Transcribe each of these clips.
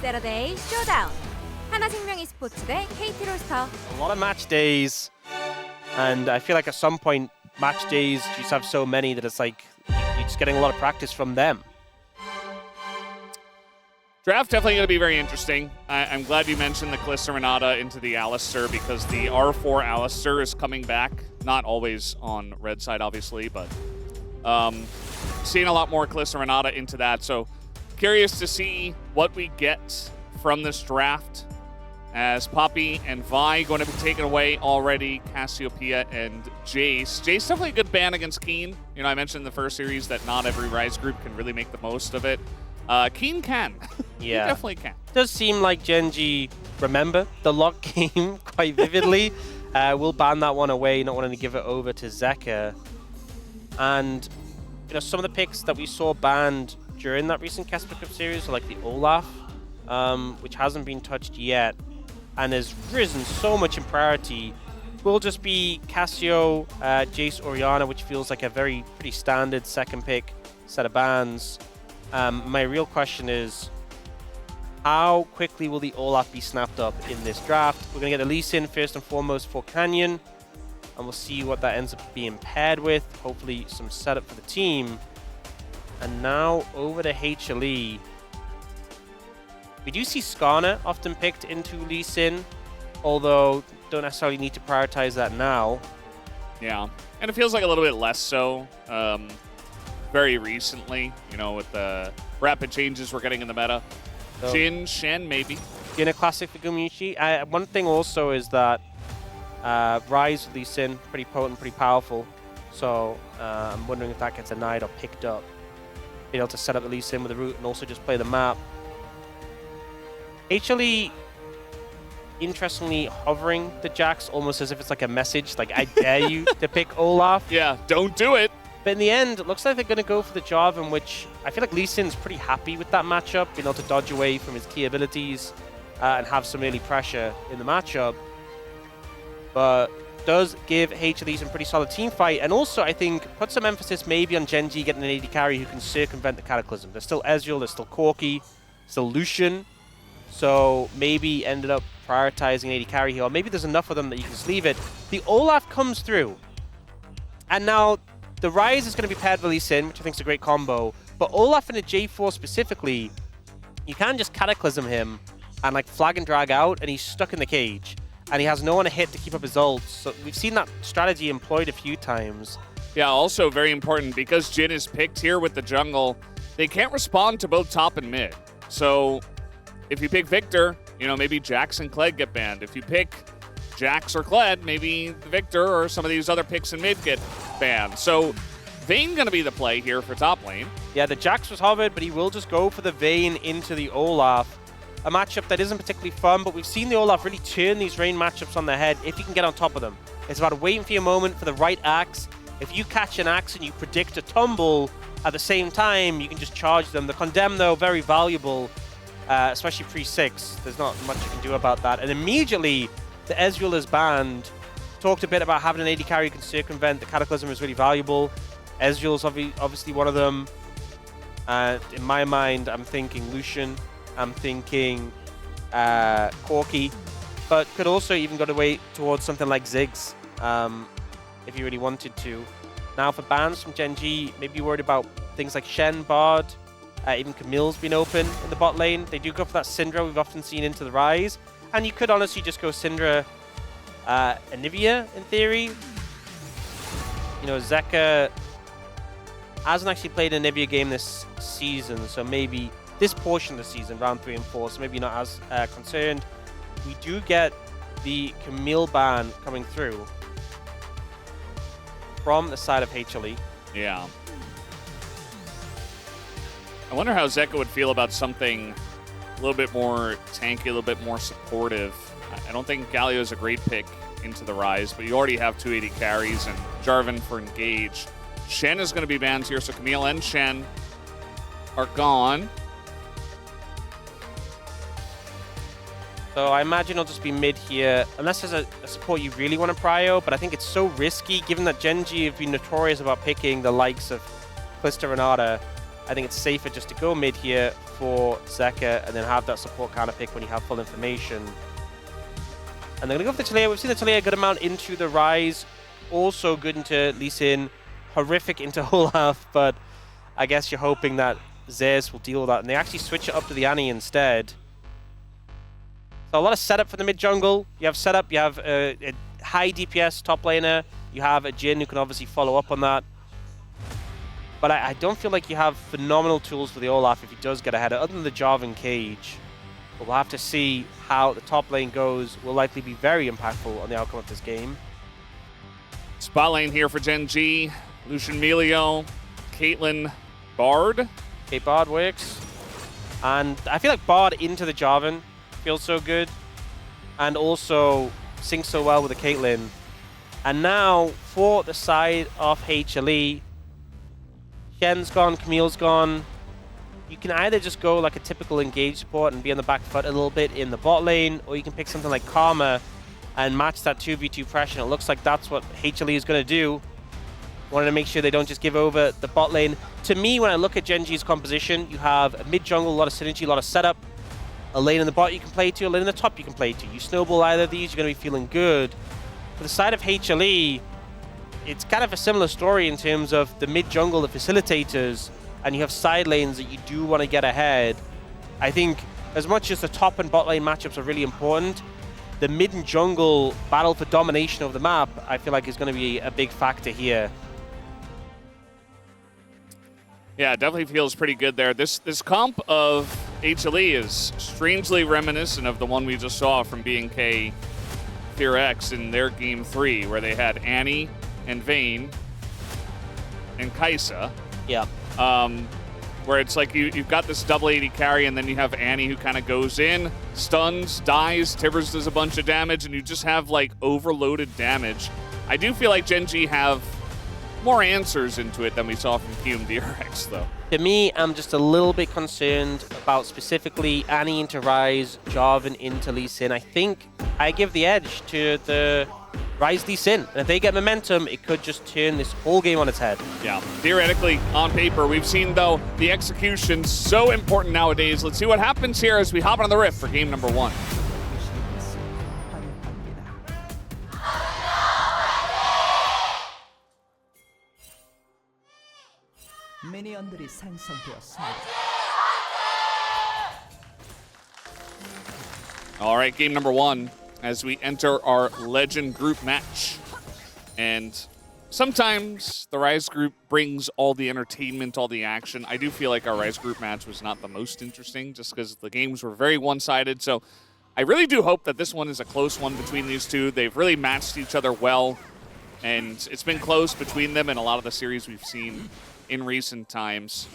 세러데이 쇼다운. 하나생명 e스포츠 대 KT 롤스터. A lot of match days, and I feel like at some point, match days you just have so many that it's like you're just getting a lot of practice from them. Draft definitely going to be very interesting. I'm glad you mentioned the Kalista Renata into the Alistar because the R4 Alistar is coming back. Not always on red side, obviously, but seeing a lot more Kalista Renata into that. So curious to see what we get from this draft as Poppy and Vi going to be taken away already. Cassiopeia and Jace. Jace definitely a good ban against Keen. You know, I mentioned in the first series that not every Rise group can really make the most of it. Keen can. Yeah. He definitely can. It does seem like Gen.G remember the lock game quite vividly. We'll ban that one away, not wanting to give it over to Zeka. And you know, some of the picks that we saw banned during that recent Casper Cup series are like the Olaf, which hasn't been touched yet and has risen so much in priority. Will just be Cassio, Jace, Orianna, which feels like a pretty standard second pick set of bans. My real question is, how quickly will the Olaf be snapped up in this draft? We're going to get the Lee Sin first and foremost for Canyon, and we'll see what that ends up being paired with. Hopefully some setup for the team. And now over to HLE. We do see Skarner often picked into Lee Sin, although don't necessarily need to prioritize that now. Yeah, and it feels like a little bit less so very recently, you know, with the rapid changes we're getting in the meta. So, Jhin, Shen, maybe. In a classic for Gumayusi. One thing also is that Rise with Lee Sin, pretty potent, pretty powerful. So I'm wondering if that gets denied or picked up. Being able to set up the Lee Sin with the root and also just play the map. HLE, interestingly, hovering the Jax almost as if it's like a message, like I dare you to pick Olaf. Yeah, don't do it. But in the end, it looks like they're going to go for the Jarvan, which I feel like Lee Sin's pretty happy with that matchup, being able to dodge away from his key abilities and have some early pressure in the matchup. But does give HLE some pretty solid team fight, and also, I think, put some emphasis maybe on Gen.G getting an AD carry who can circumvent the Cataclysm. There's still Ezreal, there's still Corki, still Lucian, so maybe ended up prioritizing AD carry here, or maybe there's enough of them that you can sleeve it. The Olaf comes through, and now the Rise is going to be paired with Lee Sin, which I think is a great combo, but Olaf in a J4 specifically, you can just Cataclysm him and like flag and drag out, and he's stuck in the cage. And he has no one to hit to keep up his ults. So we've seen that strategy employed a few times. Yeah, also very important, because Jhin is picked here with the jungle, they can't respond to both top and mid. So if you pick Victor, you know, maybe Jax and Kled get banned. If you pick Jax or Kled, maybe Victor or some of these other picks in mid get banned. So Vayne going to be the play here for top lane. Yeah, the Jax was hovered, but he will just go for the Vayne into the Olaf. A matchup that isn't particularly fun, but we've seen the Olaf really turn these rain matchups on their head if you can get on top of them. It's about waiting for your moment for the right axe. If you catch an axe and you predict a tumble at the same time, you can just charge them. The Condemn, though, very valuable, especially pre-6. There's not much you can do about that. And immediately, the Ezreal is banned. Talked a bit about having an AD carry who can circumvent. The Cataclysm is really valuable. Ezreal's obviously one of them. In my mind, I'm thinking Lucian. I'm thinking Corki, but could also even go away towards something like Ziggs if you really wanted to. Now for bans from Gen.G, maybe worried about things like Shen, Bard, even Camille's been open in the bot lane. They do go for that Syndra we've often seen into the Rise, and you could honestly just go Syndra, Anivia in theory. You know, Zeka hasn't actually played an Anivia game this season, so maybe this portion of the season, round 3 and 4, so maybe not as concerned. We do get the Camille ban coming through from the side of HLE. Yeah. I wonder how Zeka would feel about something a little bit more tanky, a little bit more supportive. I don't think Galio is a great pick into the Rise, but you already have 280 carries and Jarvan for Engage. Shen is going to be banned here, so Camille and Shen are gone. So I imagine it'll just be mid here, unless there's a support you really want to prio, but I think it's so risky, given that Gen.G have been notorious about picking the likes of Kalista Renata. I think it's safer just to go mid here for Zeka and then have that support counter pick when you have full information. And they're going to go for the Taliyah. We've seen the Taliyah a good amount into the Rise. Also good into Lee Sin. Horrific into Olaf, but I guess you're hoping that Zeus will deal with that. And they actually switch it up to the Annie instead. So a lot of setup for the mid jungle. You have setup, you have a high DPS top laner. You have a Jhin who can obviously follow up on that. But I don't feel like you have phenomenal tools for the Olaf if he does get ahead, other than the Jarvan Cage. But we'll have to see how the top lane goes. Will likely be very impactful on the outcome of this game. Spot lane here for Gen G. Lucian Melio, Caitlyn, Bard. Okay, Bard works. And I feel like Bard into the Jarvan feels so good. And also syncs so well with the Caitlyn. And now for the side of HLE, Shen's gone, Camille's gone. You can either just go like a typical engage support and be on the back foot a little bit in the bot lane, or you can pick something like Karma and match that 2v2 pressure. And it looks like that's what HLE is going to do. Wanted to make sure they don't just give over the bot lane. To me, when I look at Gen G's composition, you have a mid jungle, a lot of synergy, a lot of setup, a lane in the bot you can play to, a lane in the top you can play to. You snowball either of these, you're going to be feeling good. For the side of HLE, it's kind of a similar story in terms of the mid jungle, the facilitators, and you have side lanes that you do want to get ahead. I think as much as the top and bot lane matchups are really important, the mid and jungle battle for domination of the map, I feel like is going to be a big factor here. Yeah, it definitely feels pretty good there. This comp of HLE is strangely reminiscent of the one we just saw from B&K Fear X in their Game 3, where they had Annie and Vayne and Kai'Sa. Yeah. Where it's like you've got this double AD carry, and then you have Annie who kind of goes in, stuns, dies, Tivers does a bunch of damage, and you just have like overloaded damage. I do feel like Gen G have more answers into it than we saw from QMDRX, though. To me, I'm just a little bit concerned about specifically Annie into Rise, Jarvan into Lee Sin. I think I give the edge to the Rise Lee Sin. And if they get momentum, it could just turn this whole game on its head. Yeah, theoretically, on paper, we've seen, though, the execution so important nowadays. Let's see what happens here as we hop on the rift for game number 1. 미니언들이 생성되었습니다. All right, game number 1 as we enter our Legend group match. And sometimes the Rise group brings all the entertainment, all the action. I do feel like our Rise group match was not the most interesting just because the games were very one-sided. So I really do hope that this one is a close one between these two. They've really matched each other well, and it's been close between them in a lot of the series we've seen in recent times.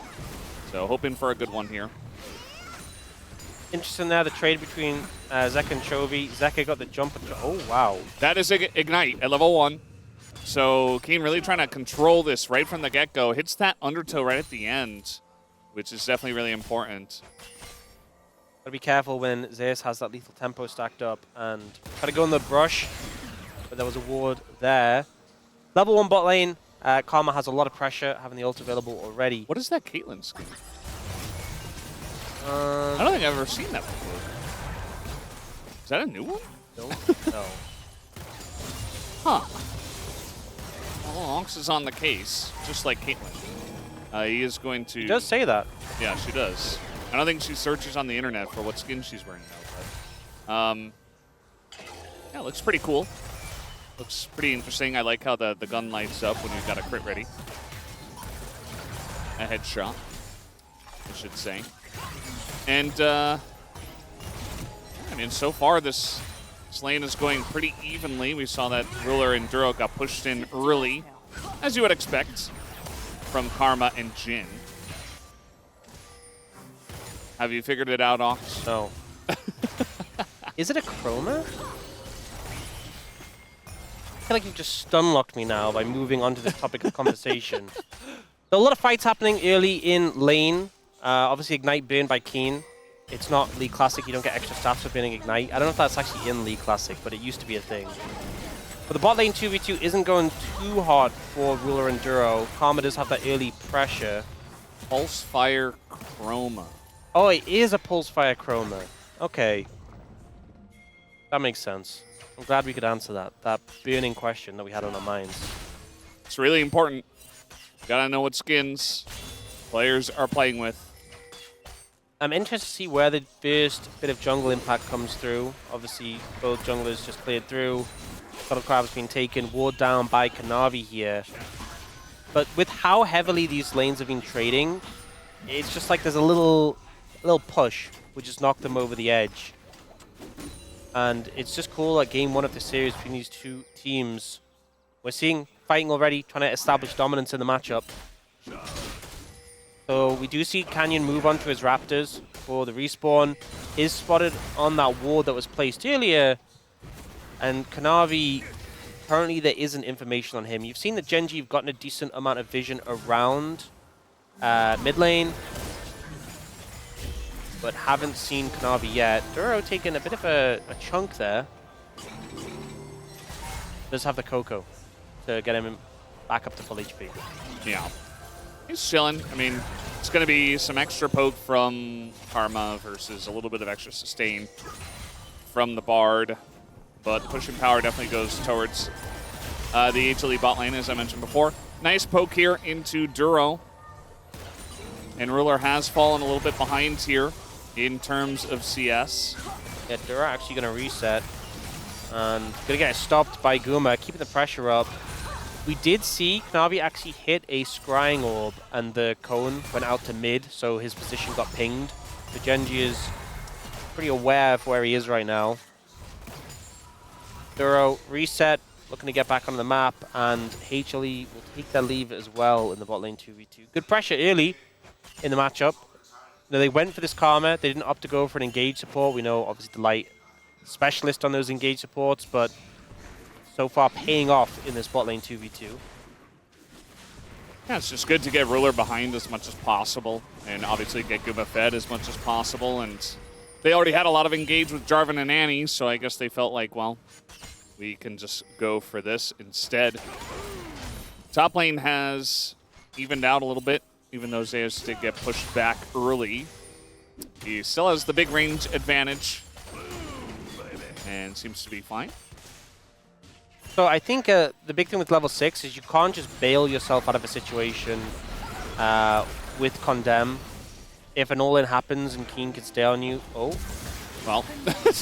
So hoping for a good one here. Interesting there, the trade between Zeka and Chovy. Zeka got the jump. Oh, wow. That is Ignite at level 1. So Keen really trying to control this right from the get-go. Hits that undertow right at the end, which is definitely really important. Gotta be careful when Zeus has that lethal tempo stacked up and try to go on the brush, but there was a ward there. Level 1 bot lane. Karma has a lot of pressure, having the ult available already. What is that Caitlyn skin? I don't think I've ever seen that before. Is that a new one? No. No. Huh. Well, Onx is on the case, just like Caitlyn. He is going to... She does say that. Yeah, she does. I don't think she searches on the internet for what skin she's wearing now, but... yeah, it looks pretty cool. Looks pretty interesting. I like how the gun lights up when you've got a crit ready. A headshot, I should say. And, I mean, so far this lane is going pretty evenly. We saw that Ruler and Duro got pushed in early, as you would expect, from Karma and Jhin. Have you figured it out, Ox? No. Is it a Chroma? I feel like you've just stun-locked me now by moving on to this topic of conversation. There are a lot of fights happening early in lane. Obviously, Ignite burned by Keen. It's not League Classic. You don't get extra stats for burning Ignite. I don't know if that's actually in League Classic, but it used to be a thing. But the bot lane 2v2 isn't going too hard for Ruler and Duro. Karma does have that early pressure. Pulse Fire Chroma. Oh, it is a Pulse Fire Chroma. Okay. That makes sense. I'm glad we could answer that burning question that we had on our minds. It's really important. Gotta know what skins players are playing with. I'm interested to see where the first bit of jungle impact comes through. Obviously, both junglers just cleared through. Scuttle Crab's been taken, ward down by Kanavi here. But with how heavily these lanes have been trading, it's just like there's a little push would just knock them over the edge. And it's just cool at game one of the series between these two teams. We're seeing fighting already, trying to establish dominance in the matchup. So we do see Canyon move onto his Raptors for the respawn. Is spotted on that ward that was placed earlier. And Kanavi, currently there isn't information on him. You've seen that Genji have gotten a decent amount of vision around mid lane, but haven't seen Kanavi yet. Duro taking a bit of a chunk there. Does have the Coco to get him back up to full HP. Yeah. He's chilling. I mean, it's going to be some extra poke from Karma versus a little bit of extra sustain from the Bard. But pushing power definitely goes towards the HLE bot lane, as I mentioned before. Nice poke here into Duro. And Ruler has fallen a little bit behind here in terms of CS. Yeah, Duro actually going to reset. And going to get stopped by Guma, keeping the pressure up. We did see Knavi actually hit a scrying orb, and the cone went out to mid, so his position got pinged. So Genji is pretty aware of where he is right now. Duro reset, looking to get back on the map, and HLE will take their leave as well in the bot lane 2v2. Good pressure early in the matchup. You know, they went for this Karma. They didn't opt to go for an engage support. We know, obviously, the light specialist on those engage supports, but so far paying off in this bot lane 2v2. Yeah, it's just good to get Ruler behind as much as possible, and obviously get Guma fed as much as possible. And they already had a lot of engage with Jarvan and Annie, so I guess they felt like, well, we can just go for this instead. Top lane has evened out a little bit, even though Zeus did get pushed back early. He still has the big range advantage, and seems to be fine. So I think the big thing with level 6 is you can't just bail yourself out of a situation with Condemn. If an all-in happens and Keen can stay on you, oh. Well,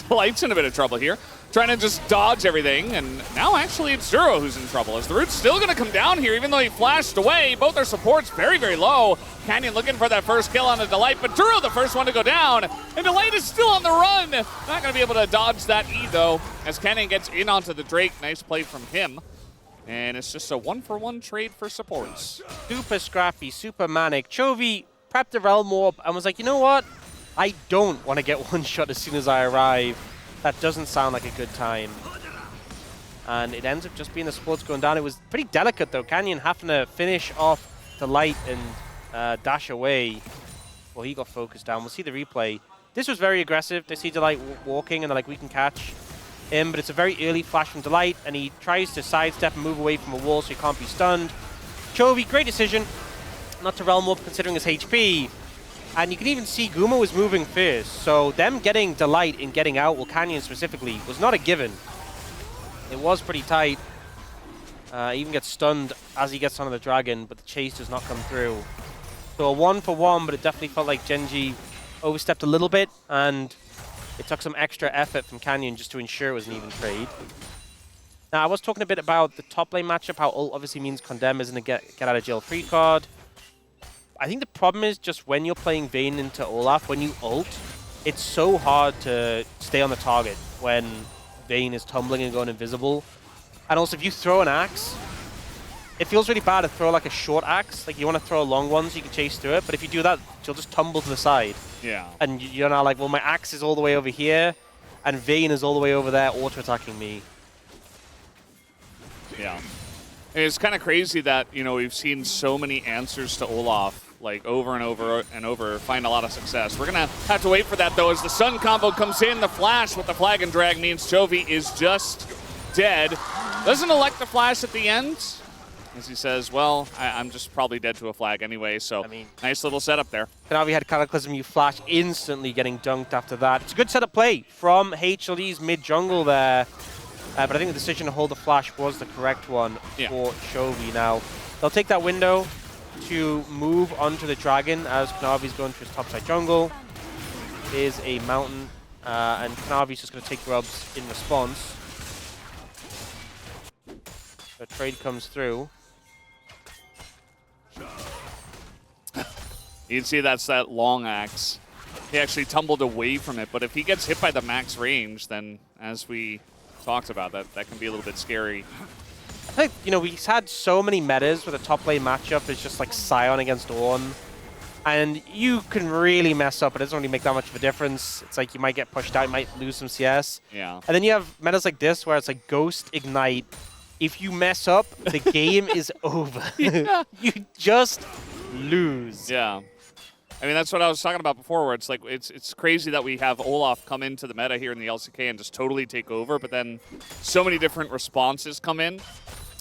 Light's in a bit of trouble here. Trying to just dodge everything, and now actually it's Duro who's in trouble, as the root's still going to come down here, even though he flashed away. Both their supports very, very low. Canyon looking for that first kill on the Delight, but Duro the first one to go down, and Delight is still on the run. Not going to be able to dodge that E, though, as Canyon gets in onto the Drake. Nice play from him, and it's just a one-for-one trade for supports. Super scrappy, super manic. Chovy prepped the Realm Warp and was like, you know what? I don't want to get one shot as soon as I arrive. That doesn't sound like a good time. And it ends up just being the supports going down. It was pretty delicate, though. Canyon having to finish off the Light and dash away. Well, he got focused down. We'll see the replay. This was very aggressive. They see Delight walking, and they're like, we can catch him. But it's a very early flash from Delight, and he tries to sidestep and move away from a wall so he can't be stunned. Chovy, great decision not to Realm Warp considering his HP. And you can even see Guma was moving first, so them getting Delight and getting out, well, Canyon specifically, was not a given. It was pretty tight. Even gets stunned as he gets onto the Dragon, but the chase does not come through. So a 1-for-1, but it definitely felt like Genji overstepped a little bit, and it took some extra effort from Canyon just to ensure it was an even trade. Now, I was talking a bit about the top lane matchup, how ult obviously means Condemn isn't a get-out-of-jail-free card. I think the problem is just when you're playing Vayne into Olaf, when you ult, it's so hard to stay on the target when Vayne is tumbling and going invisible. And also, if you throw an axe, it feels really bad to throw like a short axe. Like, you want to throw a long one so you can chase through it, but if you do that, you'll just tumble to the side. Yeah. And you're now like, well, my axe is all the way over here, and Vayne is all the way over there auto-attacking me. Yeah. It's kind of crazy that, you know, we've seen so many answers to Olaf, like, over and over and over, find a lot of success. We're going to have to wait for that, though, as the Sun combo comes in. The flash with the flag and drag means Chovy is just dead. Doesn't elect the flash at the end. as he says, well, I'm just probably dead to a flag anyway, so I mean, nice little setup there. Kanavi had Cataclysm, you flash instantly getting dunked after that. It's a good setup play from HLE's mid-jungle there. But I think the decision to hold the flash was the correct one for Chovy. Now, they'll take that window to move onto the dragon as Kanavi's going to his topside jungle. Is a mountain, and Kanavi's just going to take grubs in response. The trade comes through. You can see that's that long axe. He actually tumbled away from it, but if he gets hit by the max range, then as we talked about, that can be a little bit scary. I think, you know, we've had so many metas where the top lane matchup is just like Sion against Ornn. And you can really mess up. It doesn't really make that much of a difference. It's like you might get pushed out, you might lose some CS. Yeah. And then you have metas like this where it's like Ghost, Ignite. If you mess up, the game is over. Yeah. You just lose. Yeah. I mean, that's what I was talking about before, where it's like it's crazy that we have Olaf come into the meta here in the LCK and just totally take over, but then so many different responses come in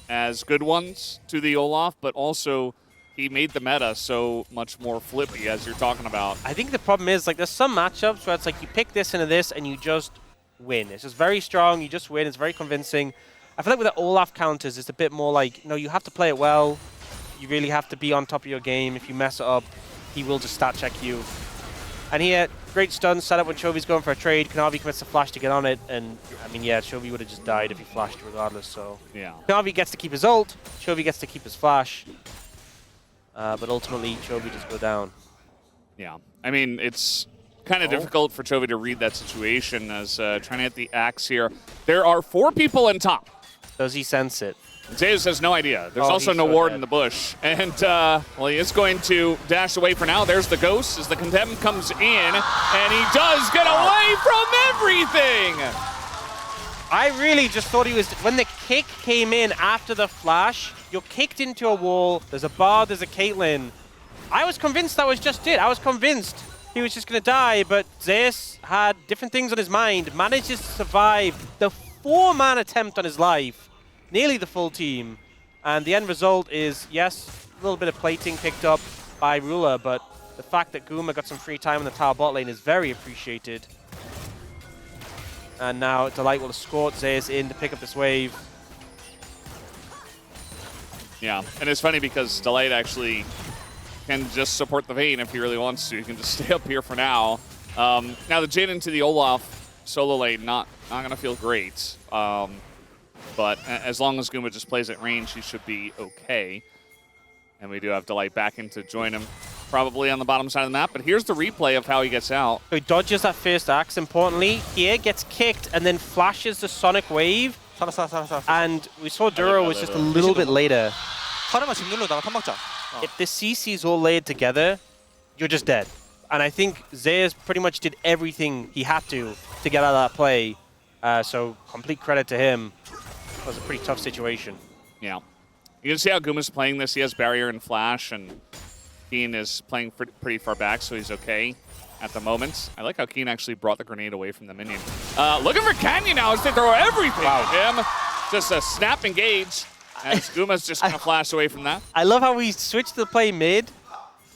as good ones to the Olaf, but also he made the meta so much more flippy, as you're talking about. I think the problem is, like, there's some matchups where it's like you pick this into this and you just win. It's just very strong, you just win, it's very convincing. I feel like with the Olaf counters, it's a bit more like, no, you have to play it well. You really have to be on top of your game. If you mess it up, he will just stat check you. And here, great stun setup when Chovy's going for a trade. Kanavi commits a flash to get on it, and I mean, yeah, Chovy would have just died if he flashed regardless, so. Yeah. Kanavi gets to keep his ult, Chovy gets to keep his flash. But ultimately, Chovy just go down. Yeah. I mean, it's kind of difficult for Chovy to read that situation as trying to hit the axe here. There are 4 people in top. Does he sense it? Zeus has no idea. There's also no so ward dead. in the bush. And, well, he is going to dash away for now. There's the Ghost as the Contempt comes in. And he does get away from everything! I really just thought he was... When the kick came in after the flash, you're kicked into a wall, there's a bar, there's a Caitlyn. I was convinced that was just it. I was convinced he was just going to die, but Zeus had different things on his mind, manages to survive the 4-man attempt on his life. Nearly the full team. And the end result is, yes, a little bit of plating picked up by Ruler, but the fact that Guma got some free time in the tower bot lane is very appreciated. And now Delight will escort Zeus in to pick up this wave. Yeah, and it's funny because Delight actually can just support the Vayne if he really wants to. He can just stay up here for now. Now the Jin into the Olaf solo lane, not going to feel great. But as long as Guma just plays at range, he should be okay. And we do have Delight back in to join him, probably on the bottom side of the map. But here's the replay of how he gets out. So he dodges that first axe, importantly. Here, gets kicked, and then flashes the Sonic Wave. And we saw Duro was just a little bit later. If the CC's all laid together, you're just dead. And I think Zeus pretty much did everything he had to get out of that play. So complete credit to him. It was a pretty tough situation. Yeah. You can see how Guma's playing this. He has barrier and flash, and Keen is playing pretty far back, so he's okay at the moment. I like how Keen actually brought the grenade away from the minion. Looking for Canyon now as they throw everything at him. Just a snap engage, as Guma's just going to flash away from that. I love how we switched to play mid.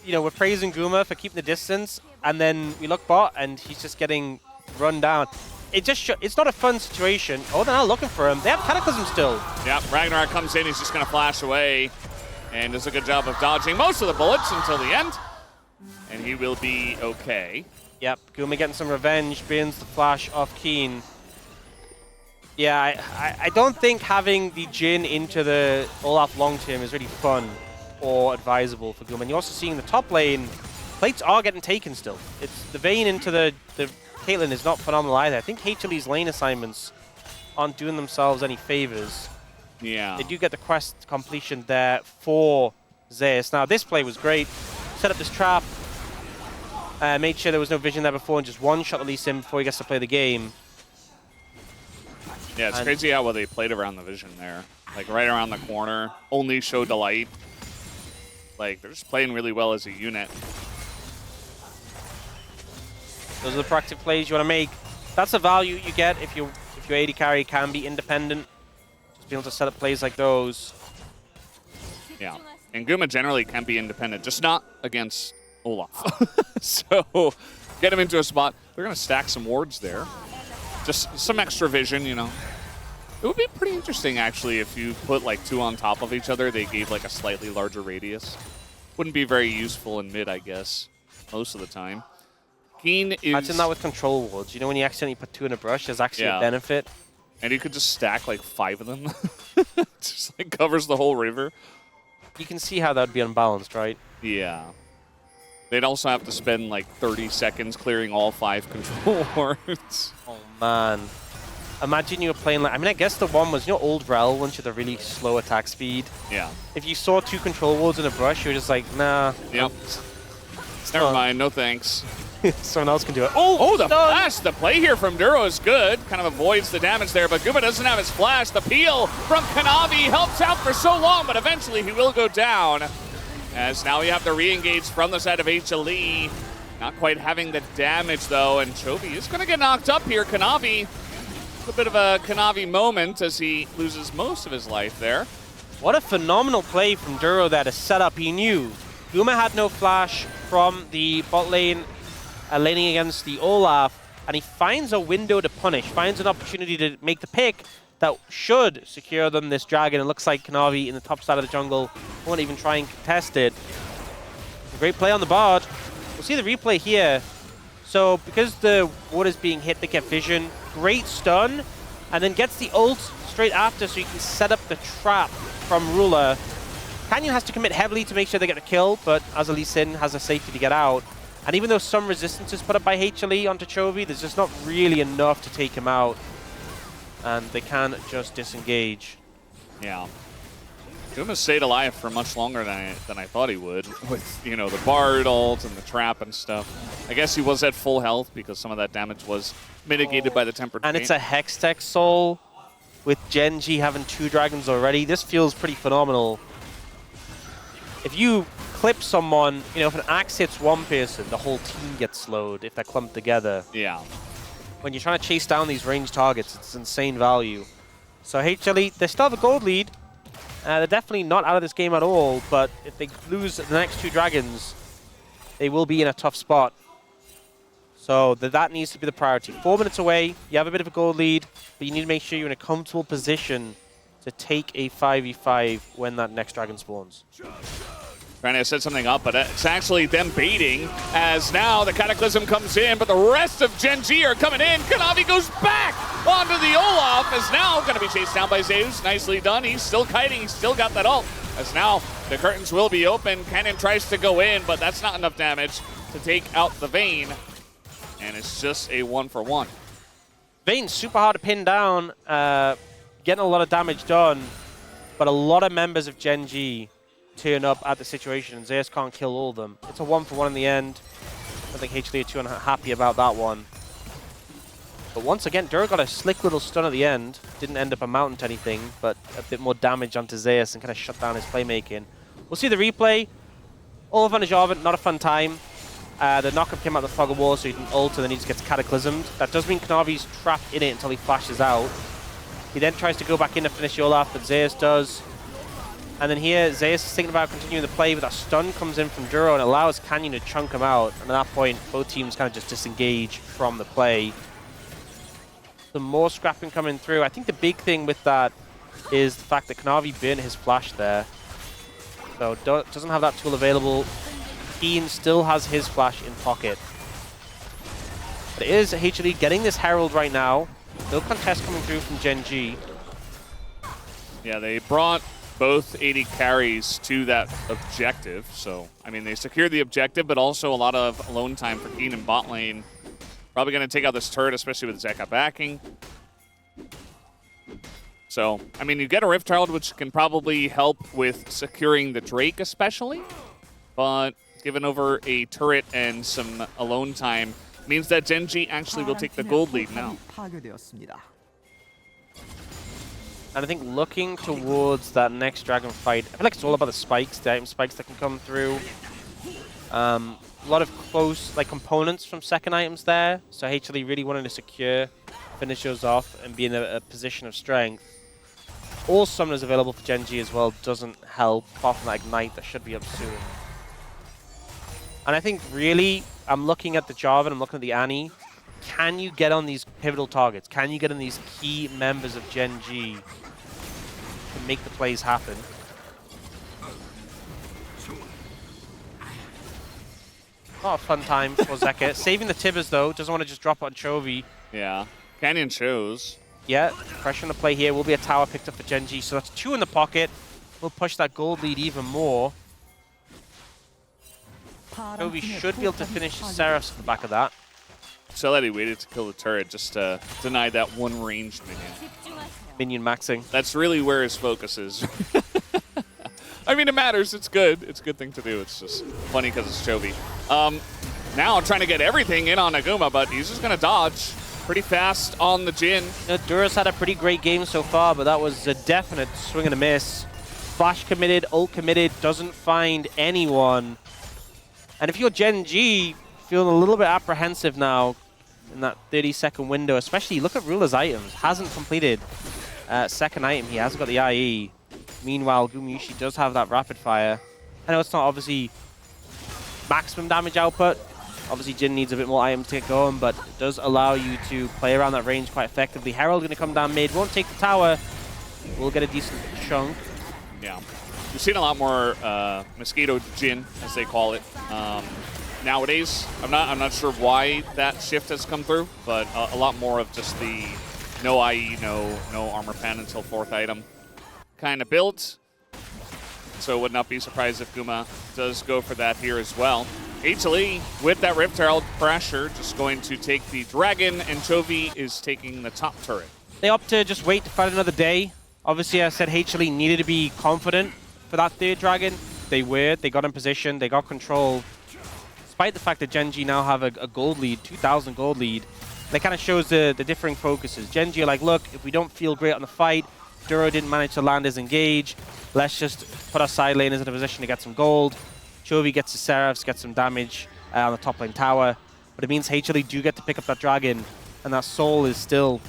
You know, we're praising Guma for keeping the distance, and then we look bot, and he's just getting run down. It's not a fun situation. Oh, they're not looking for him. They have Cataclysm still. Yeah, Ragnarok comes in. He's just going to flash away and does a good job of dodging most of the bullets until the end. And he will be okay. Yep, Guma getting some revenge. Bins the flash off Keen. Yeah, I don't think having the Jin into the Olaf long term is really fun or advisable for Guma. And you're also seeing the top lane. Plates are getting taken still. It's the Vayne into the Caitlyn is not phenomenal either. I think HLE's lane assignments aren't doing themselves any favors. Yeah. They do get the quest completion there for Zeus. Now, this play was great. Set up this trap. Made sure there was no vision there before and just one-shot release him before he gets to play the game. Yeah, it's crazy how well they played around the vision there. Like, right around the corner. Only show Delight. Like, they're just playing really well as a unit. Those are the proactive plays you want to make. That's the value you get if your AD carry can be independent. Just being able to set up plays like those. Yeah. And Guma generally can be independent, just not against Olaf. So get him into a spot. They're going to stack some wards there. Just some extra vision, you know. It would be pretty interesting, actually, if you put like 2 on top of each other. They gave like a slightly larger radius. Wouldn't be very useful in mid, I guess, most of the time. Keen is... Imagine that with control wards. You know, when you accidentally put 2 in a brush, there's actually a benefit. And you could just stack like 5 of them. Just like covers the whole river. You can see how that would be unbalanced, right? Yeah. They'd also have to spend like 30 seconds clearing all 5 control wards. Oh, man. Imagine you were playing like... I mean, I guess the one was, you know, old Rel once you had a really slow attack speed. Yeah. If you saw 2 control wards in a brush, you were just like, nah. Yep. Never mind, no thanks. Someone else can do it. Oh, the flash! The play here from Duro is good. Kind of avoids the damage there, but Guma doesn't have his flash. The peel from Kanavi helps out for so long, but eventually he will go down. As now we have the re-engage from the side of HLE. Not quite having the damage, though, and Chovy is going to get knocked up here. Kanavi, a bit of a Kanavi moment as he loses most of his life there. What a phenomenal play from Duro there to set up. He knew Guma had no flash from the bot lane, laning against the Olaf, and he finds a window to punish, finds an opportunity to make the pick that should secure them this dragon. It looks like Kanavi in the top side of the jungle won't even try and contest it. A great play on the Bard. We'll see the replay here. So because the ward is being hit, they get vision. Great stun, and then gets the ult straight after so you can set up the trap from Ruler. Canyon has to commit heavily to make sure they get the kill, but Azali Sin has a safety to get out. And even though some resistance is put up by HLE onto Chovy, there's just not really enough to take him out. And they can just disengage. Yeah. Guma stayed alive for much longer than I thought he would, with, you know, the Bard ult and the trap and stuff. I guess he was at full health because some of that damage was mitigated by the Tempered And Paint. it's a Hextech Soul with Genji having 2 dragons already. This feels pretty phenomenal. If you clip someone, you know, if an axe hits one person, the whole team gets slowed if they're clumped together. Yeah. When you're trying to chase down these ranged targets, it's insane value. So HLE, they still have a gold lead. They're definitely not out of this game at all, but if they lose the next 2 dragons, they will be in a tough spot. So that needs to be the priority. 4 minutes away, you have a bit of a gold lead, but you need to make sure you're in a comfortable position to take a 5v5 when that next dragon spawns. Trying to set something up, but it's actually them baiting as now the Cataclysm comes in, but the rest of Genji are coming in. Kanavi goes back onto the Olaf, is now going to be chased down by Zeus. Nicely done. He's still kiting. He's still got that ult. As now the curtains will be open. Cannon tries to go in, but that's not enough damage to take out the Vayne. And it's just a 1-for-1. Vayne's super hard to pin down, getting a lot of damage done, but a lot of members of Genji turn up at the situation, and Zeus can't kill all of them. It's a 1-for-1 in the end. I think HLE are too unhappy about that one. But once again, Duro got a slick little stun at the end. Didn't end up amounting to anything, but a bit more damage onto Zeus and kind of shut down his playmaking. We'll see the replay. Olaf on his Jarvan, not a fun time. The knockup came out the fog of war, so he didn't ult, and then he just gets cataclysmed. That does mean Kanavi's trapped in it until he flashes out. He then tries to go back in to finish the Olaf, but Zeus does. And then here, Zeus is thinking about continuing the play, but that stun comes in from Duro and allows Canyon to chunk him out. And at that point, both teams kind of just disengage from the play. Some more scrapping coming through. I think the big thing with that is the fact that Kanavi burned his flash there. So doesn't have that tool available. Keen still has his flash in pocket. But it is HLE getting this Herald right now. No contest coming through from Genji. Yeah, they brought both AD carries to that objective. So, I mean, they secured the objective, but also a lot of alone time for Keen in bot lane. Probably going to take out this turret, especially with Zeka backing. So, I mean, you get a Rift Herald, which can probably help with securing the Drake especially. But given over a turret and some alone time means that Genji actually will take the gold lead now. And I think looking towards that next dragon fight, I feel like it's all about the spikes, the item spikes that can come through. A lot of close components from second items there, so HLE really wanting to secure, finish those off, and be in a position of strength. all summoners available for Genji as well doesn't help, apart from that Ignite that should be up soon. And I think really, I'm looking at the Jarvan, I'm looking at the Annie. Can you get on these pivotal targets? Can you get on these key members of Genji to make the plays happen? Not a fun time for Zeka. Saving the Tibbers though, doesn't want to just drop it on Chovy. Yeah, Canyon shows. Yeah, pressure on the play here. Will be a tower picked up for Genji, so that's 2 in the pocket. We'll push that gold lead even more. Chovy should be able to finish his Seraphs at the back of that. So that he waited to kill the turret just to deny that one ranged minion. Minion maxing. That's really where his focus is. I mean, it matters. It's good. It's a good thing to do. It's just funny because it's Chovy. Now trying to get everything in on Aguma, but he's just going to dodge pretty fast on the Jhin. Duras had a pretty great game so far, but that was a definite swing and a miss. Flash committed, ult committed, doesn't find anyone. And if you're Genji, feeling a little bit apprehensive now in that 30-second window, especially look at Ruler's items. Hasn't completed second item. He hasn't got the IE. Meanwhile, Gumayusi does have that rapid fire. I know it's not obviously maximum damage output. Obviously, Jhin needs a bit more items to get going, but it does allow you to play around that range quite effectively. Herald going to come down mid, won't take the tower. We'll get a decent chunk. Yeah. We've seen a lot more Mosquito Jhin, as they call it. Nowadays, I'm not sure why that shift has come through, but a lot more of just the no IE, no armor pen until 4th item kind of build. So would not be surprised if Guma does go for that here as well. HLE with that Rift Herald pressure just going to take the Dragon, and Chovy is taking the top turret. They opt to just wait to fight another day. Obviously, I said HLE needed to be confident for that 3rd Dragon. They were. They got in position. They got control. Despite the fact that Genji now have a gold lead, 2,000 gold lead, that kind of shows the differing focuses. Genji are like, look, if we don't feel great on the fight, Duro didn't manage to land his engage, let's just put our side laners in a position to get some gold. Chovy gets his Seraphs, gets some damage on the top lane tower. But it means HLE do get to pick up that Dragon, and that Soul is still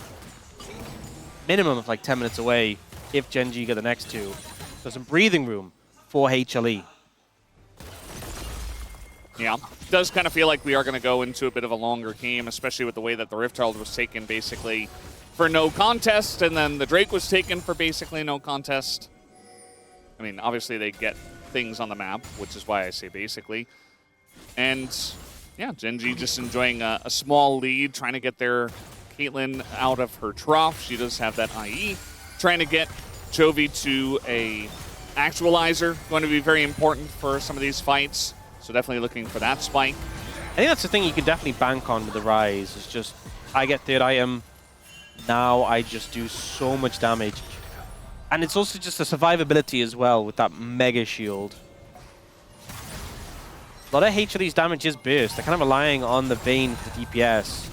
minimum of like 10 minutes away if Genji get the next 2. So some breathing room for HLE. Yeah, does kind of feel like we are going to go into a bit of a longer game, especially with the way that the Rift Herald was taken basically for no contest, and then the Drake was taken for basically no contest. I mean, obviously they get things on the map, which is why I say basically. And yeah, Genji just enjoying a small lead, trying to get their Caitlyn out of her trough. She does have that IE. Trying to get Chovy to a actualizer, going to be very important for some of these fights. So definitely looking for that spike. I think that's the thing you can definitely bank on with the Rise. It's just, I get 3rd item, now I just do so much damage. And it's also just the survivability as well with that Mega Shield. A lot of HLE's damage is burst. They're kind of relying on the Vayne for the DPS.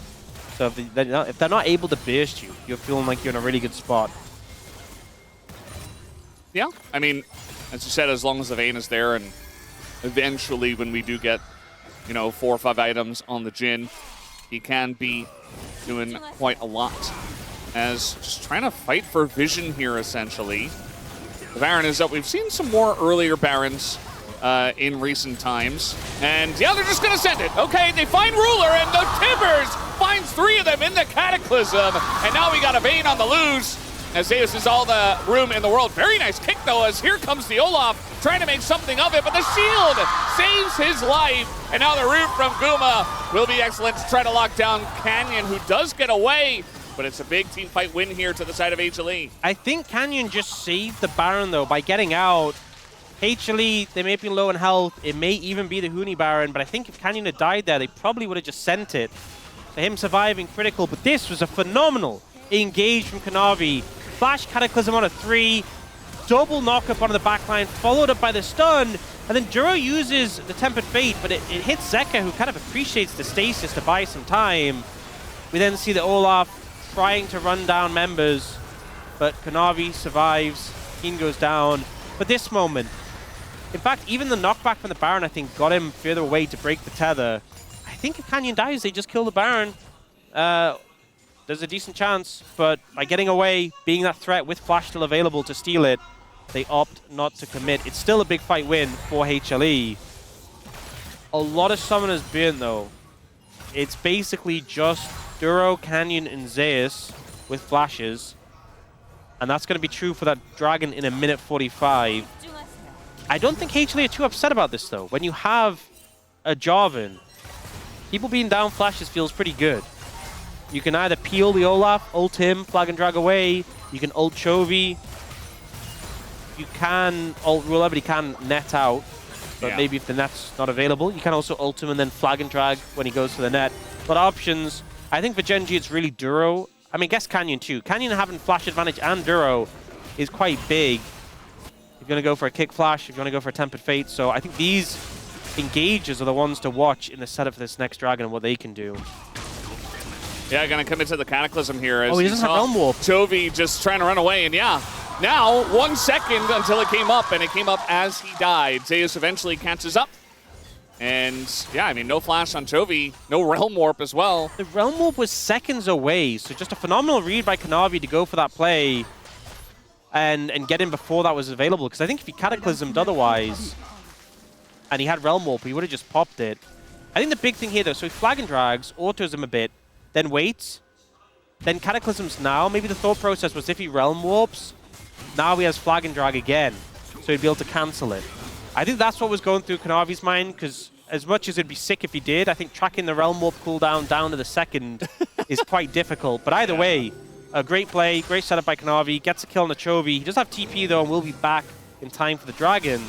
So if they're not able to burst you, you're feeling like you're in a really good spot. Yeah, I mean, as you said, as long as the Vayne is there, and eventually when we do get, 4 or 5 items on the Jhin, he can be doing quite a lot. As just trying to fight for vision here, essentially. The Baron is up. We've seen some more earlier Barons in recent times. And yeah, they're just going to send it. Okay, they find Ruler, and the Tibbers finds 3 of them in the Cataclysm. And now we got a Vayne on the loose, as Zeus is all the room in the world. Very nice kick, though, as here comes the Olaf, trying to make something of it, but the shield saves his life. And now the root from Guma will be excellent to try to lock down Canyon, who does get away. But it's a big team fight win here to the side of HLE. I think Canyon just saved the Baron, though, by getting out. HLE, they may be low in health. It may even be the Huni Baron, but I think if Canyon had died there, they probably would have just sent it. For him surviving critical, but this was a phenomenal engage from Kanavi. Flash Cataclysm on a 3, double knock-up onto the backline, followed up by the stun, and then Duro uses the Tempered Fate, but it hits Zeka, who kind of appreciates the stasis to buy some time. We then see the Olaf trying to run down members, but Kanavi survives, Keen goes down. But this moment, in fact, even the knockback from the Baron, I think, got him further away to break the tether. I think if Canyon dies, they just kill the Baron. there's a decent chance, but by getting away, being that threat with Flash still available to steal it, they opt not to commit. It's still a big fight win for HLE. A lot of summoners burnt though. It's basically just Duro, Canyon, and Zeus with flashes. And that's going to be true for that dragon in a minute 45. I don't think HLE are too upset about this though. When you have a Jarvan, people being down flashes feels pretty good. You can either peel the Olaf, ult him, flag and drag away. You can ult Chovy. You can ult Ruler, but he can net out. But maybe if the net's not available, you can also ult him and then flag and drag when he goes to the net. But options, I think for Gen G it's really Duro. I mean, guess Canyon too. Canyon having flash advantage and Duro is quite big. If you're going to go for a kick flash, if you're going to go for a Tempered Fate. So I think these engages are the ones to watch in the setup for this next dragon and what they can do. Yeah, gonna commit to the Cataclysm here. As he doesn't have Realm Warp. Chovy just trying to run away, and yeah. Now, 1 second until it came up, and it came up as he died. Zeus eventually catches up. And yeah, I mean, no flash on Chovy, no Realm Warp as well. The Realm Warp was seconds away, so just a phenomenal read by Kanavi to go for that play and get in before that was available. Because I think if he Cataclysmed otherwise, and he had Realm Warp, he would have just popped it. I think the big thing here, though, so he flag and drags, autos him a bit, then waits, then Cataclysms now. Maybe the thought process was if he Realm Warps, now he has flag and drag again, so he'd be able to cancel it. I think that's what was going through Kanavi's mind, because as much as it'd be sick if he did, I think tracking the Realm Warp cooldown down to the second is quite difficult. But either way, a great play, great setup by Kanavi, gets a kill on the Chovy. He does have TP though, and will be back in time for the Dragon.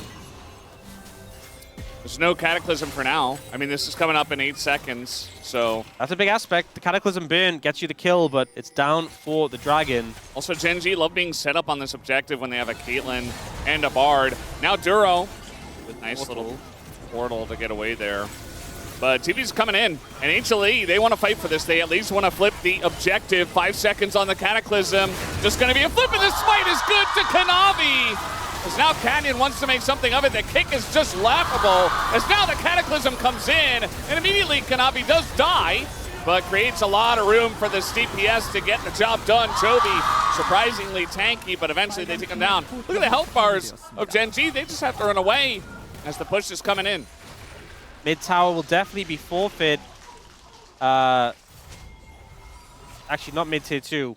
There's no Cataclysm for now. I mean, this is coming up in 8 seconds, so... That's a big aspect. The Cataclysm burn gets you the kill, but it's down for the Dragon. Also, Gen G love being set up on this objective when they have a Caitlyn and a Bard. Now Duro with nice little portal to get away there. But TV's coming in, and HLE, they want to fight for this. They at least want to flip the objective. 5 seconds on the Cataclysm. Just going to be a flip, and the smite is good to Kanavi. As now Canyon wants to make something of it. The kick is just laughable. As now the Cataclysm comes in, and immediately Kanavi does die, but creates a lot of room for this DPS to get the job done. Chovy, surprisingly tanky, but eventually they take him down. Look at the health bars of Gen G. They just have to run away as the push is coming in. Mid tower will definitely be forfeit. Actually, not mid tier 2.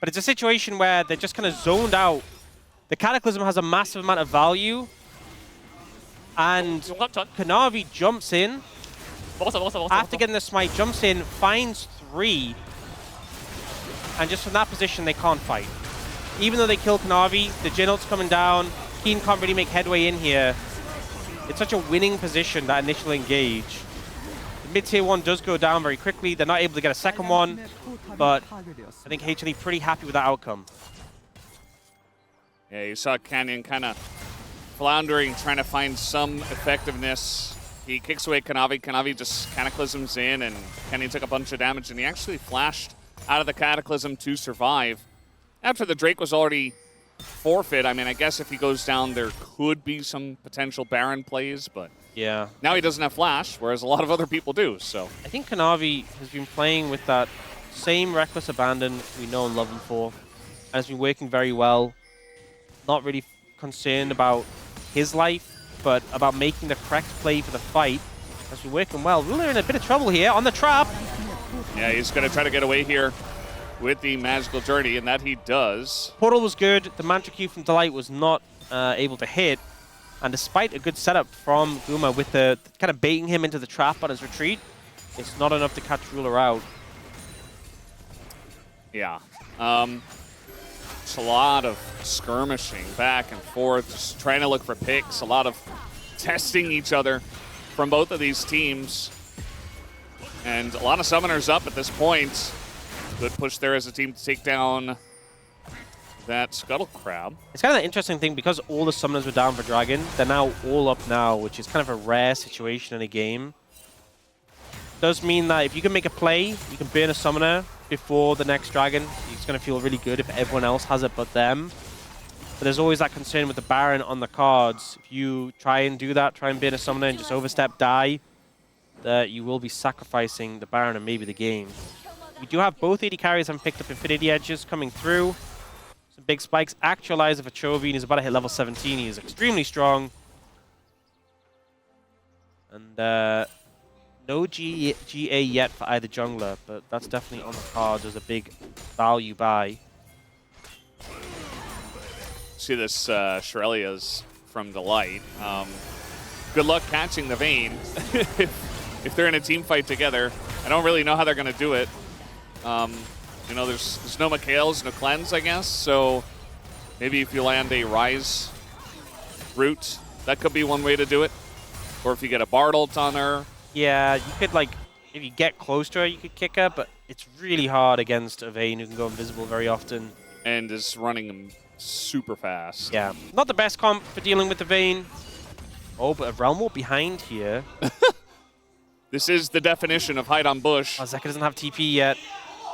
But it's a situation where they're just kind of zoned out. The Cataclysm has a massive amount of value. And Kanavi jumps in. After getting the smite, jumps in, finds 3. And just from that position, they can't fight. Even though they kill Kanavi, the Jinult's coming down. Keen can't really make headway in here. It's such a winning position, that initial engage. The mid-tier 1 does go down very quickly. They're not able to get a second one, but I think HLE pretty happy with that outcome. Yeah, you saw Canyon kind of floundering, trying to find some effectiveness. He kicks away Kanavi. Kanavi just Cataclysms in, and Canyon took a bunch of damage, and he actually flashed out of the Cataclysm to survive. After the Drake was already forfeit, I mean, I guess if he goes down, there could be some potential Baron plays, but yeah, now he doesn't have Flash, whereas a lot of other people do, so. I think Kanavi has been playing with that same reckless abandon we know and love him for, and has been working very well. Not really concerned about his life, but about making the correct play for the fight. Has been working well. Ruler in a bit of trouble here on the trap. Yeah, he's going to try to get away here with the Magical Journey, and that he does. Portal was good. The Mantra Q from Delight was not able to hit. And despite a good setup from Guma with the kind of baiting him into the trap on his retreat, it's not enough to catch Ruler out. Yeah. It's a lot of skirmishing back and forth, just trying to look for picks, a lot of testing each other from both of these teams. And a lot of summoners up at this point. Good push there as a team to take down that Scuttle Crab. It's kind of an interesting thing, because all the summoners were down for Dragon, they're now all up now, which is kind of a rare situation in a game. Does mean that if you can make a play, you can burn a summoner before the next Dragon. It's going to feel really good if everyone else has it but them. But there's always that concern with the Baron on the cards. If you try and do that, try and burn a summoner and just overstep, die, that you will be sacrificing the Baron and maybe the game. We do have both AD carries having picked up Infinity Edges coming through. Some big spikes. Actualizer for Chovy. He's about to hit level 17. He is extremely strong. And no GA yet for either jungler, but that's definitely on the cards as a big value buy. See this Shirelia's from Delight. Good luck catching the Vayne if they're in a team fight together. I don't really know how they're going to do it. You know, there's no Mikhails, no Cleanse, I guess. So maybe if you land a Rise route, that could be one way to do it. Or if you get a Bard ult on her. Yeah, you could, like, if you get close to her, you could kick her, but it's really hard against a Vayne who can go invisible very often. And is running super fast. Yeah, not the best comp for dealing with the Vayne. Oh, but a Realm Warp behind here. This is the definition of hide on bush. Oh, Zeka doesn't have TP yet.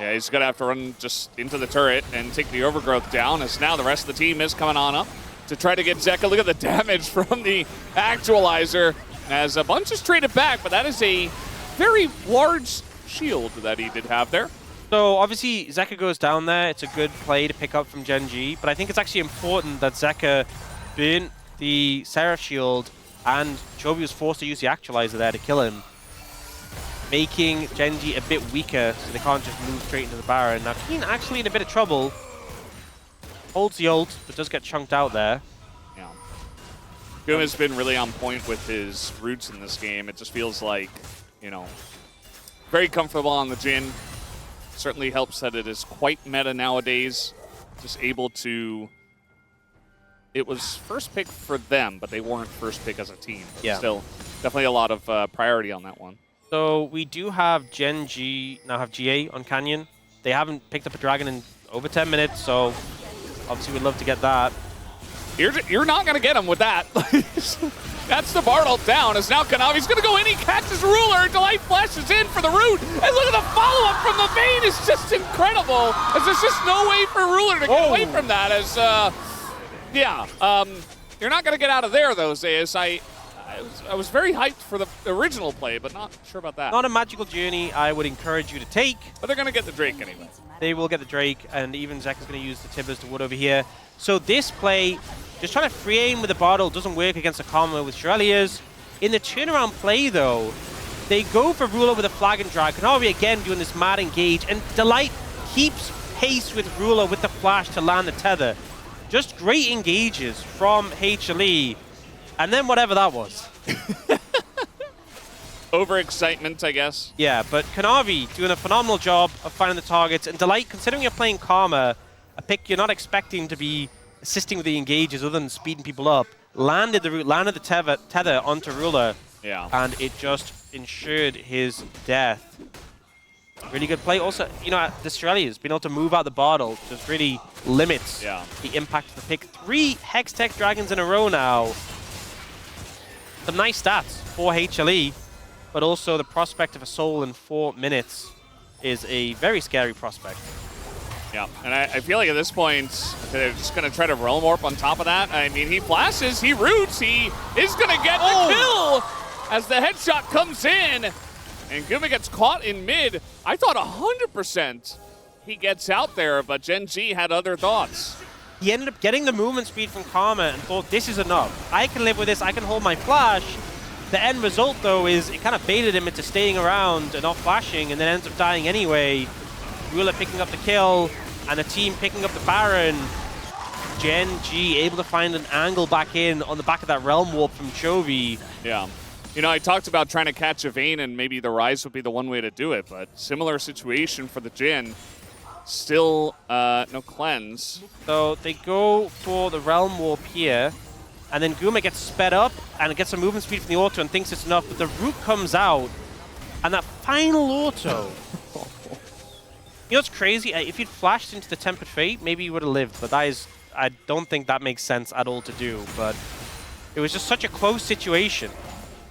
Yeah, he's going to have to run just into the turret and take the overgrowth down, as now the rest of the team is coming on up to try to get Zeka. Look at the damage from the actualizer as a bunch is traded back, but that is a very large shield that he did have there. So obviously Zeka goes down there. It's a good play to pick up from Gen G, but I think it's actually important that Zeka burnt the Seraph shield and Chovy was forced to use the actualizer there to kill him, making Gen G a bit weaker so they can't just move straight into the Baron. Now Keen actually in a bit of trouble. Holds the ult, but does get chunked out there. Yeah. Guma's been really on point with his roots in this game. It just feels like, you know, very comfortable on the Jhin. Certainly helps that it is quite meta nowadays. Just able to... It was first pick for them, but they weren't first pick as a team. But yeah. Still, definitely a lot of priority on that one. So we do have Gen G now have GA on Canyon. They haven't picked up a dragon in over 10 minutes, so obviously we'd love to get that. You're not going to get him with that. That's the Bard ult down, as now Kanavi's going to go in, he catches Ruler, Delight flashes in for the root, and look at the follow-up from the Vayne is just incredible, as there's just no way for Ruler to get away from that, as, you're not going to get out of there, though, Zayas. I was very hyped for the original play, but not sure about that. Not a magical journey I would encourage you to take. But they're going to get the Drake anyway. They will get the Drake, and even Zeka's going to use the Tibbers to wood over here. So this play, just trying to free aim with the bottle, doesn't work against a Karma with Shirelia's. In the turnaround play, though, they go for Ruler with a flag and drag. Kanavi again doing this mad engage, and Delight keeps pace with Ruler with the flash to land the tether. Just great engages from HLE, and then whatever that was. Overexcitement, I guess. Yeah, but Kanavi doing a phenomenal job of finding the targets, and Delight, considering you're playing Karma, a pick you're not expecting to be assisting with the engages other than speeding people up, landed the root, landed the tether onto Ruler, and it just ensured his death. Really good play. Also, you know, the Shirelia's been able to move out the bottle just really limits the impact of the pick. 3 Hextech Dragons in a row now. Some nice stats for HLE, but also the prospect of a soul in 4 minutes is a very scary prospect. Yeah, and I feel like at this point, they're just going to try to Realm Warp on top of that. I mean, he flashes, he roots, he is going to get the kill as the headshot comes in. And Guma gets caught in mid. I thought 100% he gets out there, but Gen G had other thoughts. He ended up getting the movement speed from Karma and thought, this is enough. I can live with this, I can hold my flash. The end result, though, is it kind of baited him into staying around and not flashing, and then ends up dying anyway. Ruler picking up the kill, and the team picking up the Baron. Gen G able to find an angle back in on the back of that Realm Warp from Chovy. Yeah. You know, I talked about trying to catch a Vayne, and maybe the Rise would be the one way to do it, but similar situation for the Jhin. Still no cleanse. So they go for the Realm Warp here, and then Guma gets sped up and gets a movement speed from the auto and thinks it's enough, but the root comes out, and that final auto. You know what's crazy? If he'd flashed into the Tempered Fate, maybe he would have lived, but that is, I don't think that makes sense at all to do, but it was just such a close situation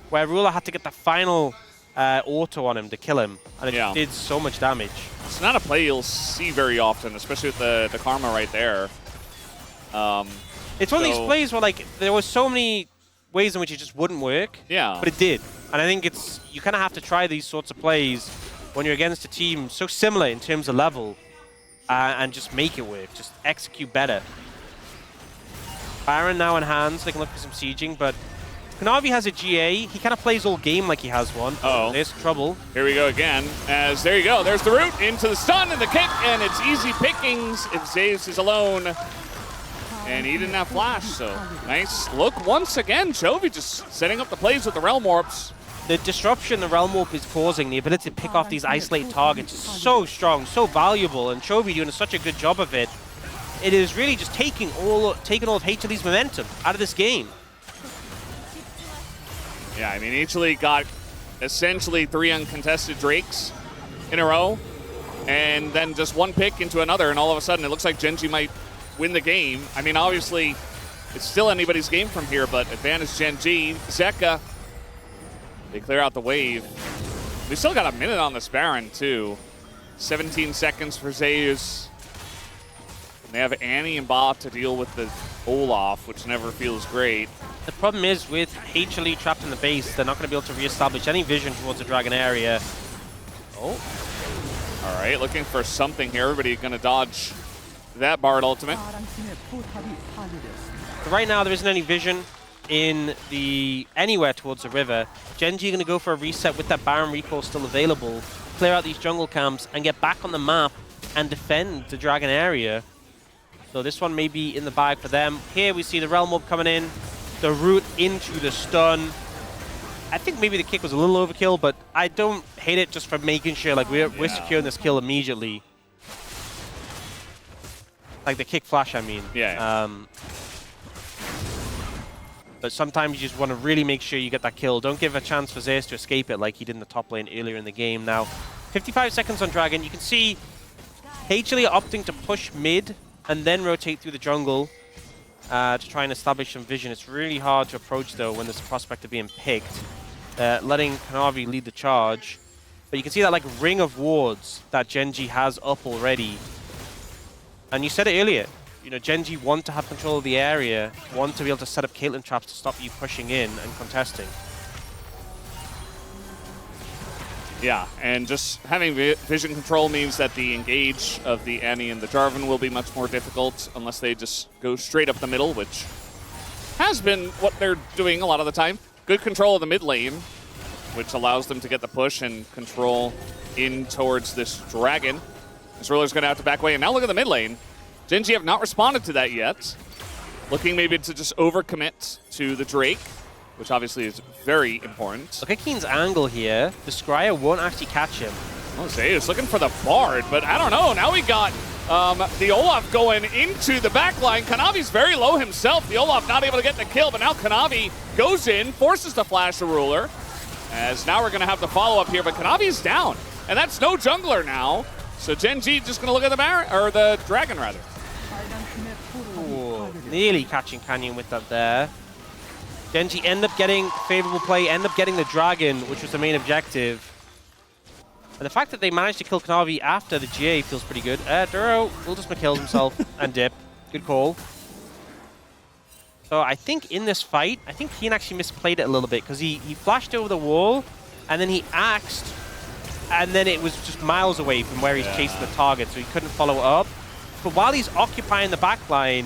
where Ruler had to get the final auto on him to kill him, and it just did so much damage. It's not a play you'll see very often, especially with the Karma right there. It's one of these plays where, like, there were so many ways in which it just wouldn't work, but it did. And I think it's, you kind of have to try these sorts of plays when you're against a team so similar in terms of level and just make it work, just execute better. Baron now in hands, they can look for some sieging, but Kanavi has a GA. He kind of plays all game like he has one. Uh-oh. There's trouble. Here we go again, as there you go. There's the root into the stun and the kick, and it's easy pickings if Zeus is alone. And he didn't have flash, so nice look once again. Chovy just setting up the plays with the Realm Warps. The disruption the Realm Warp is causing, the ability to pick off these isolated targets is so strong, so valuable, and Chovy doing such a good job of it. It is really just taking all of HLE's momentum out of this game. Yeah, I mean, HLE got essentially 3 uncontested Drakes in a row, and then just one pick into another, and all of a sudden it looks like Gen G might win the game. I mean, obviously, it's still anybody's game from here, but advantage Gen G. Zeka, they clear out the wave. We still got a minute on this Baron, too. 17 seconds for Zeus. And they have Annie and Ba to deal with the Olaf, which never feels great. The problem is with HLE trapped in the base, they're not going to be able to reestablish any vision towards the Dragon area. Oh. All right, looking for something here. Everybody going to dodge that Bard ultimate. So right now, there isn't any vision in the anywhere towards the river. Gen G going to go for a reset with that Baron recall still available, clear out these jungle camps, and get back on the map and defend the Dragon area. So this one may be in the bag for them. Here we see the Realm Orb coming in, the root into the stun. I think maybe the kick was a little overkill, but I don't hate it just for making sure like we're securing this kill immediately. Like the kick flash, I mean. Yeah. But sometimes you just want to really make sure you get that kill. Don't give a chance for Zeus to escape it like he did in the top lane earlier in the game. Now, 55 seconds on Dragon. You can see HLE opting to push mid and then rotate through the jungle to try and establish some vision. It's really hard to approach, though, when there's a prospect of being picked. Letting Kanavi lead the charge. But you can see that like ring of wards that Gen G has up already. And you said it earlier, you know, Gen G want to have control of the area, want to be able to set up Caitlyn traps to stop you pushing in and contesting. Yeah, and just having vision control means that the engage of the Annie and the Jarvan will be much more difficult unless they just go straight up the middle, which has been what they're doing a lot of the time. Good control of the mid lane, which allows them to get the push and control in towards this Dragon. This Ruler's going to have to back away, and now look at the mid lane. Gen G have not responded to that yet. Looking maybe to just overcommit to the Drake, which obviously is very important. Look at Keen's angle here. The Scryer won't actually catch him. I'll say he's looking for the Bard, but I don't know. Now we got the Olaf going into the backline. Kanavi's very low himself. The Olaf not able to get the kill, but now Kanavi goes in, forces the flash the Ruler. As now we're going to have the follow-up here, but Kanavi's down, and that's no jungler now. So Gen G just going to look at the Baron, or the Dragon rather. Ooh, nearly catching Canyon with that there. Gen G end up getting favorable play, end up getting the Dragon, which was the main objective. And the fact that they managed to kill Kanavi after the GA feels pretty good. Duro will just kill himself and dip. Good call. So I think in this fight, I think Keen actually misplayed it a little bit because he flashed over the wall and then he axed, and then it was just miles away from where he's chasing the target, so he couldn't follow up. But while he's occupying the backline,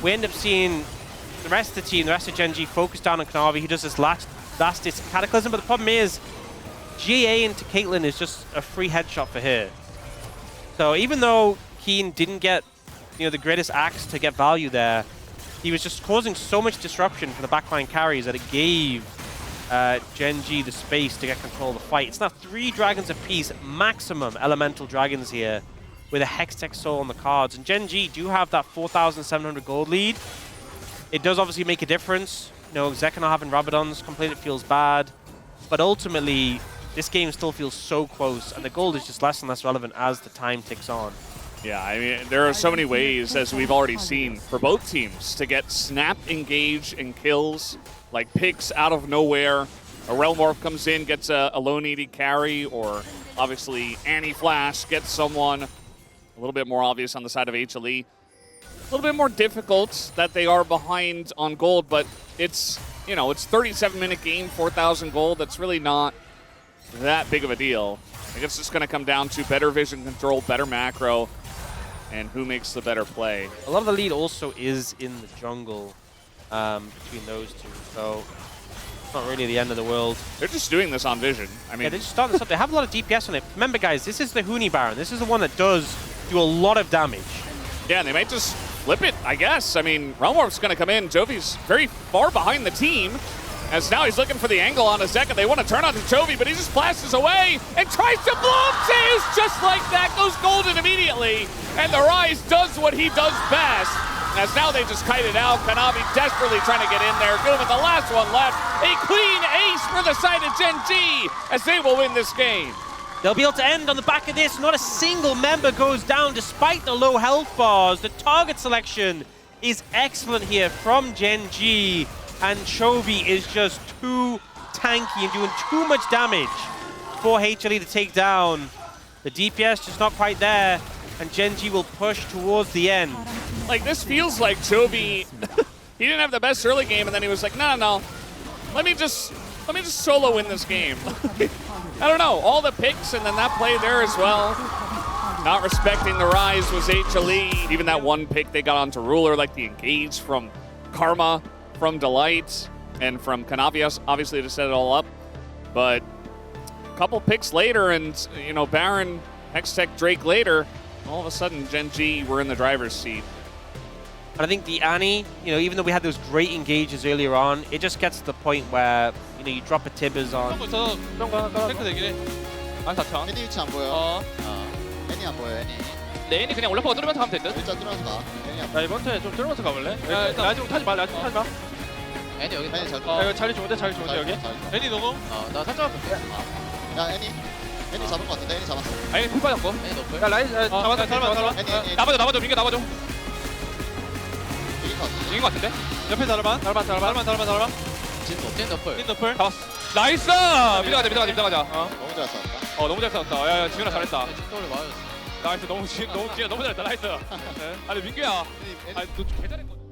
we end up seeing the rest of the team, the rest of Gen G, focus down on Kanavi, who does this last Cataclysm. But the problem is, GA into Caitlyn is just a free headshot for her. So even though Keen didn't get, you know, the greatest axe to get value there, he was just causing so much disruption for the backline carries that it gave Gen G the space to get control of the fight. It's now 3 dragons apiece, maximum elemental dragons here, with a Hextech Soul on the cards. And Gen G do have that 4,700 gold lead. It does obviously make a difference. You know, Zeka not having Rabadon's complete, it feels bad. But ultimately, this game still feels so close, and the gold is just less and less relevant as the time ticks on. Yeah, I mean, there are so many ways, as we've already seen, for both teams to get snap, engage, and kills, like picks out of nowhere. A Realm Morph comes in, gets a lone AD carry, or obviously Annie Flash gets someone a little bit more obvious on the side of HLE. A little bit more difficult that they are behind on gold, but it's, you know, it's 37-minute game, 4,000 gold. That's really not that big of a deal. I guess it's going to come down to better vision control, better macro, and who makes the better play. A lot of the lead also is in the jungle between those two, so it's not really the end of the world. They're just doing this on vision. I mean, Yeah, they're just starting this up. They have a lot of DPS on it. Remember, guys, this is the Huni Baron. This is the one that does do a lot of damage. yeah, and they might just flip it, I guess. I mean, Realmorph's going to come in. Jovi's very far behind the team, as now he's looking for the angle on his deck, and they want to turn on to Jovi, but he just flashes away and tries to blow up Zeus. Just like that, goes golden immediately, and the Rise does what he does best. As now they just kite it out. Kanavi desperately trying to get in there. Good with the last one left. A clean ace for the side of Gen G, as they will win this game. They'll be able to end on the back of this. Not a single member goes down despite the low health bars. The target selection is excellent here from Gen G. And Chovy is just too tanky and doing too much damage for HLE to take down. The DPS just not quite there. And Gen G will push towards the end. Like, this feels like Chovy, he didn't have the best early game, and then he was like, no. Let me just solo win this game. I don't know, all the picks and then that play there as well. Not respecting the Rise was HLE. Even that one pick they got onto Ruler, like the engage from Karma, from Delight, and from Kanavi, obviously, to set it all up. But a couple picks later, and, you know, Baron, Hextech, Drake later, all of a sudden, Gen G were in the driver's seat. And I think the Annie, you know, even though we had those great engages earlier on, it just gets to the point where, you know, you drop a Tibbers on. 탱크 되긴 해. 14,000. 애니 위치 안 보여. 애니 안 보여, 애니. 레인이 그냥 올라퍼가 뚫으면서 가면 될 듯? 일단 뚫어서 가. 애니 안 보여. 나 이번 턴에 좀 뚫으면서 가볼래? 야, 일단 라이징 타지 마, 라이징 타지 마. 애니 여기 애니 잘 야, 뚫어. 이거 자리 좋은데, 자리 좋은데, 여기? 애니 너무? 나 살짝 볼게. 야, 애니 잡은 거 같은데? 애니 잡았어. 아니, 풀 빠졌고. 애니 높을. 야, 라인, 잡았어. 애니. 나봐줘, 민규 나봐줘. 이긴 거 같은데? 이긴 것 같은데? 옆에 달아봐. 찐 높을. 흰 너플. 잡았어. 나이스! 미드 가자. 너무 잘 싸웠다. 너무 잘 싸웠다. 야, 지훈아 잘했다. 찐돌을 맞았어. 나이스, 너무 잘했다, 나이스. 아니, 민규야. 아니, 너 개 잘했거든.